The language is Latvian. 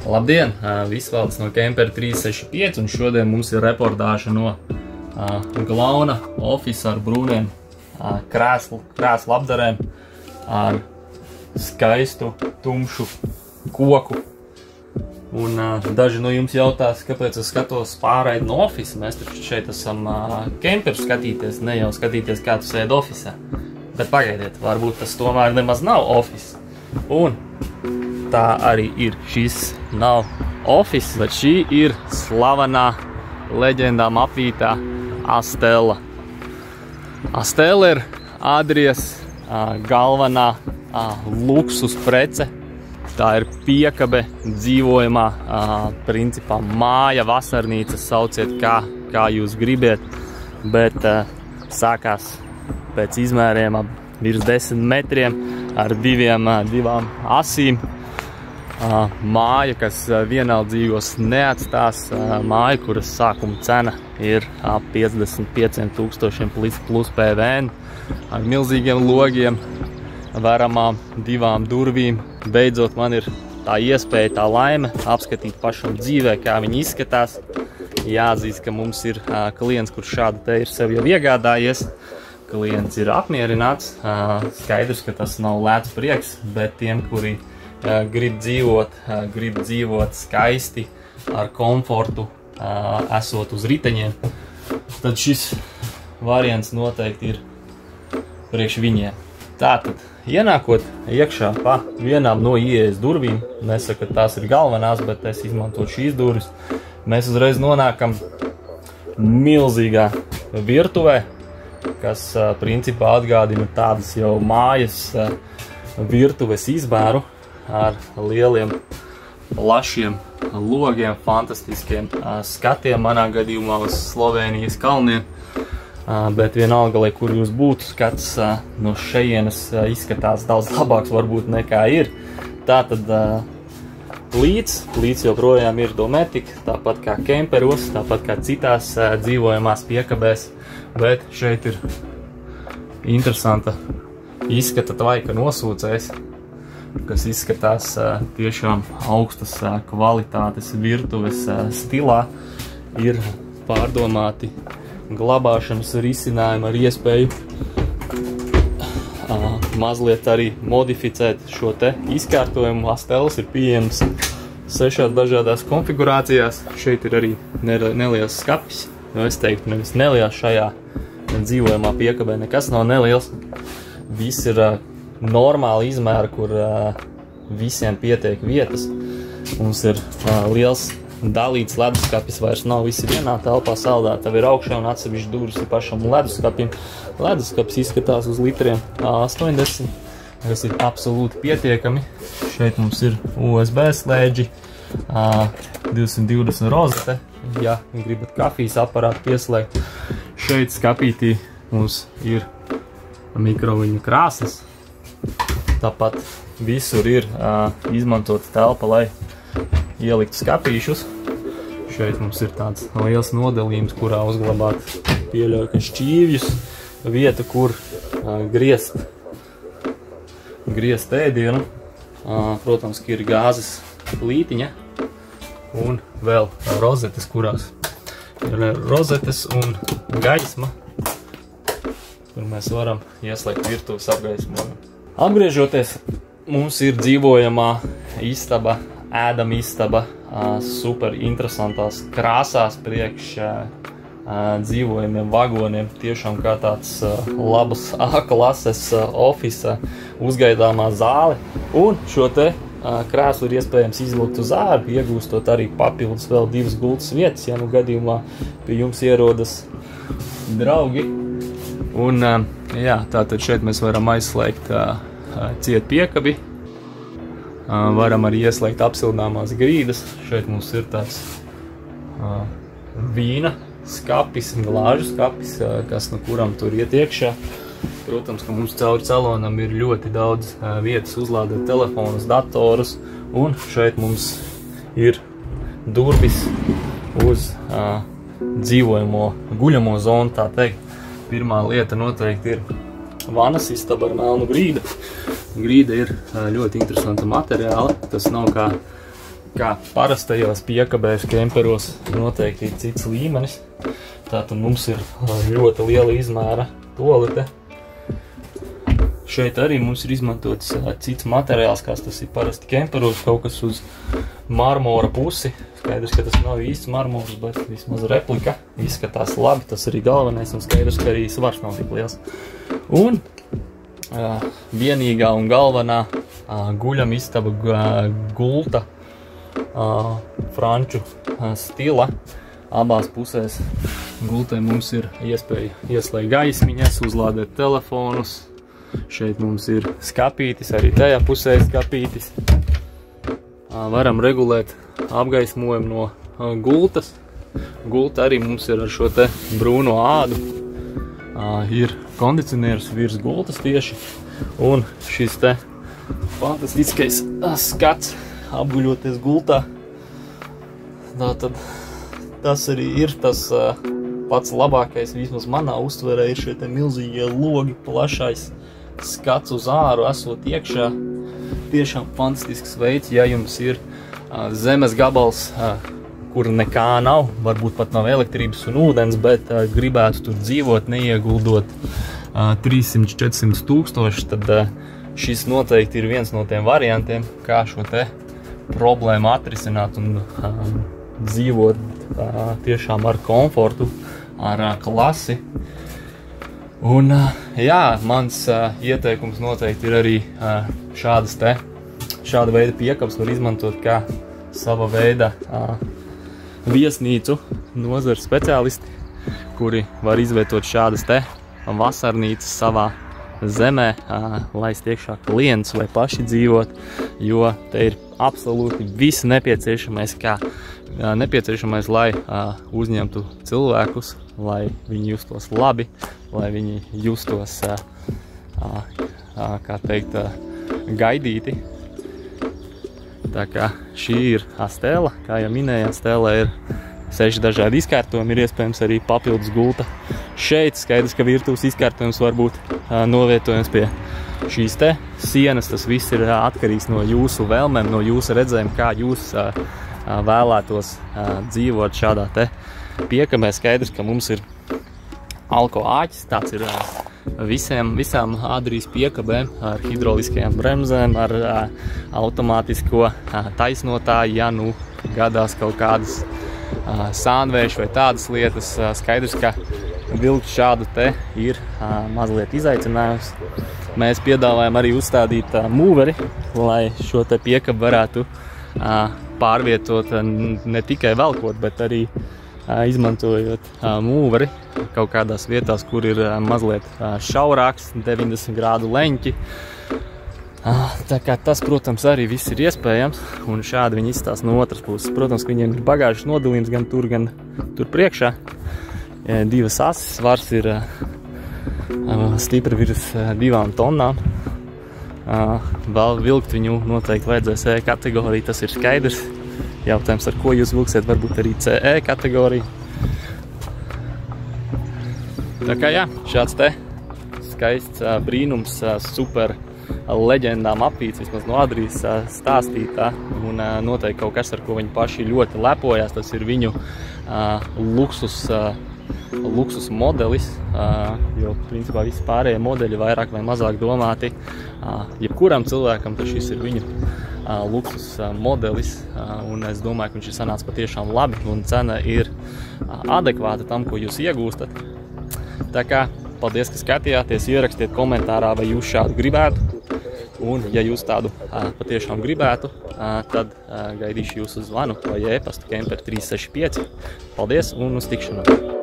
Labdien! Visvalds no Kempera 365 un šodien mums ir reportāža no Glauna ofisa ar brūniem krēslu apdarēm ar skaistu, tumšu koku. Un daži no jums jautās, kāpēc es skatos pārēdi no ofisa. Mēs taču šeit esam Kemperu skatīties, ne jau skatīties, kā tu sēdi ofisā. Bet pagaidiet, varbūt tas tomēr nemaz nav ofis. Un tā arī ir. Šis nav ofis, bet šī ir slavenā leģendām apvītā Astela. Astela ir Adrijas galvenā luksus prece. Tā ir piekabe dzīvojamā, principā māja, vasarnīca, sauciet kā jūs gribiet, bet sākās pēc izmēriem ap virs 10 metriem ar divām asīm. Māja, kas vienaldzīgos neatstās, māja, kuras sākuma cena ir ap 55,000 plus PVN, ar milzīgiem logiem, varamām 2 durvīm. Beidzot man ir tā iespēja, tā laime apskatīt pašam dzīvē, kā viņi izskatās. Jāatzīst, ka mums ir klients, kurš šādu te ir sev jau iegādājies. Klients ir apmierināts. Skaidrs, ka tas nav lēts prieks, bet tiem, kuri grib dzīvot skaisti, ar komfortu, esot uz riteņiem, tad šis variants noteikti ir priekš viņiem. Tātad, ienākot iekšā pa vienām no ieejas durvīm, nesaku, ka tās ir galvenās, bet es izmantoju šīs durvis, mēs uzreiz nonākam milzīgā virtuvē, kas principā atgādina tādas jau mājas virtuves izmēru ar lieliem, plašiem logiem, fantastiskiem skatiem, manā gadījumā uz Slovenijas kalniem. Bet vienalga, lai kur jūs būtu, skats no šejienes izskatās daudz labāks varbūt nekā ir. Tātad līdz joprojām ir dometika, tāpat kā kemperos, tāpat kā citās dzīvojamās piekabēs, bet šeit ir interesanta izskata tvaika nosūcējs, kas izskatās tiešām augstas kvalitātes virtuves stilā, ir pārdomāti glabāšanas risinājumi ar iespēju mazliet arī modificēt šo te izkārtojumu. Astelas ir pieejams 6 dažādās konfigurācijās. Šeit ir arī neliels skapis, jo es teiktu, nevis neliels, šajā dzīvojamā piekabē nekas nav neliels. Viss ir normāli izmēra, kur visiem pietiek vietas. Mums ir liels dalīts leduskapis, vairs nav visi vienā telpā saldā, tev ir augšā un atsevišķi durvis ir pašam leduskapim. Leduskapis izskatās uz litriem 80, kas ir absolūti pietiekami. Šeit mums ir USB slēdži, 220 rozete, ja gribat kafijas aparātu pieslēgt. Šeit skapītī mums ir mikroviņu krāsas. Tāpat visur ir izmantota telpa, lai ielikt skapīšus. Šeit mums ir tāds liels nodalījums, kurā uzglabāt pieļauju, ka šķīvjus, vieta, kur griezt ēdienu. Protams, ka ir gāzes plītiņa un vēl rozetes, kurās ir rozetes un gaisma, kur mēs varam ieslēgt virtuves apgaismojumu. Apgriežoties, mums ir dzīvojamā istaba, ēdama istaba, super interesantās krāsās priekš dzīvojamiem vagoniem. Tiešām kā tāds labas A-klases ofisa uzgaidāmā zāle. Un šo te krēslu ir iespējams izlikt uz āru, iegūstot arī papildus vēl 2 gultas vietas, ja nu gadījumā pie jums ierodas draugi. Un jā, tātad šeit mēs varam aizslēgt ciet piekabi. Varam arī ieslēgt apsildāmās grīdas. Šeit mums ir tāds vīna skapis, glāžu skapis, kas no kuram tur iet iekšā. Protams, ka mums cauri salonam ir ļoti daudz vietas uzlādēt telefonus, datorus, un šeit mums ir durvis uz dzīvojamo guļamo zonu, tā teikt. Pirmā lieta noteikti ir vanas istaba ar melnu grīdu. Grīda ir ļoti interesanta materiāla. Tas nav kā parastajos piekabēs, kemperos noteikti ir cits līmenis. Tātad mums ir ļoti liela izmēra toalete. Šeit arī mums ir izmantots cits materiāls, kas tas ir parasti kemperos, kaut kas uz marmora pusi. Skaidrs, ka tas nav īsts marmors, bet vismaz replika. Izskatās labi, tas arī galvenais, un skaidrs, ka arī svars nav tik liels. Un vienīgā un galvenā guļamistaba gulta franču stila. Abās pusēs gultē mums ir iespēja ieslēgt gaismiņas, uzlādēt telefonus. Šeit mums ir skapītis, arī tajā pusē ir skapītis. Varam regulēt apgaismojumu no gultas. Gulta arī mums ir ar šo te brūno ādu. Ir kondicionieris virs gultas tieši. Un šis te fantastiskais skats apguļoties gultā. Tātad tas arī ir tas pats labākais, vismaz manā uztverē, ir šie te milzīgie logi, plašais skats uz āru, esot iekšā. Tiešām fantastisks veids, ja jums ir zemes gabals, kur nekā nav, varbūt pat nav elektrības un ūdens, bet gribētu tur dzīvot, neieguldot 300–400 tūkstoši, tad šis noteikti ir viens no tiem variantiem, kā šo te problēmu atrisināt un dzīvot tiešām ar komfortu, ar klasi. Un jā, mans ieteikums noteikti ir arī šāda veida piekabas var izmantot kā sava veida viesnīcu nozares speciālisti, kuri var izvietot šādas te vasarnīcas savā zemē, laist iekšā klientus vai paši dzīvot, jo te ir absolūti viss nepieciešamais, lai uzņemtu cilvēkus, lai viņi justos labi, lai viņi justos, kā teikt, gaidīti. Tā kā šī ir stela, kā jau minēju, stela ir 6 dažādi izkārtojumi, ir iespējams arī papildus gulta. Šeit skaidrs, ka virtuves izkārtojums var būt novietojams pie šīs te sienas. Tas viss ir atkarīgs no jūsu vēlmēm, no jūsu redzējuma, kā jūs vēlētos dzīvot šādā te piekabē. Skaidrs, ka mums ir alko āķis, tāds ir visām Adrijas piekabēm ar hidroliskajām bremzēm, ar automātisko taisnotāju, ja nu gadās kaut kādas sānvējuši vai tādas lietas. Skaidrs, ka vilkt šādu te ir mazliet izaicinājums. Mēs piedāvājam arī uzstādīt mūveri, lai šo te piekabu varētu pārvietot ne tikai velkot, bet arī izmantojot mūveri kaut kādās vietās, kur ir mazliet šaurāks, 90 grādu leņķi. Tā kā tas, protams, arī viss ir iespējams, un šādi viņi izstās no otras puses. Protams, ka viņiem ir bagāžas nodalījums gan tur priekšā. 2 asis, svars ir stipri virs 2 tonnām. Vēl vilkt viņu noteikti vajadzēs E kategoriju, tas ir skaidrs. Jautājums, ar ko jūs vilksiet, varbūt arī CE kategoriju. Tā kā jā, šāds te skaists brīnums, super leģendām apvīts, vismaz no Adrijas stāstītā, un noteikti kaut kas, ar ko viņi paši ļoti lepojās. Tas ir viņu luksus modelis, jo principā visi pārējie modeļi vairāk vai mazāk domāti jebkuram cilvēkam, tad šis ir viņu luksus modelis, un es domāju, ka viņš ir sanācis patiešām labi, un cena ir adekvāta tam, ko jūs iegūstat. Tā kā paldies, ka skatījāties, ierakstiet komentārā, vai jūs šādu gribētu, un ja jūs tādu patiešām gribētu, tad gaidīšu jūsu zvanu vai e-pastu Kemper 365. Paldies un uz tikšanos!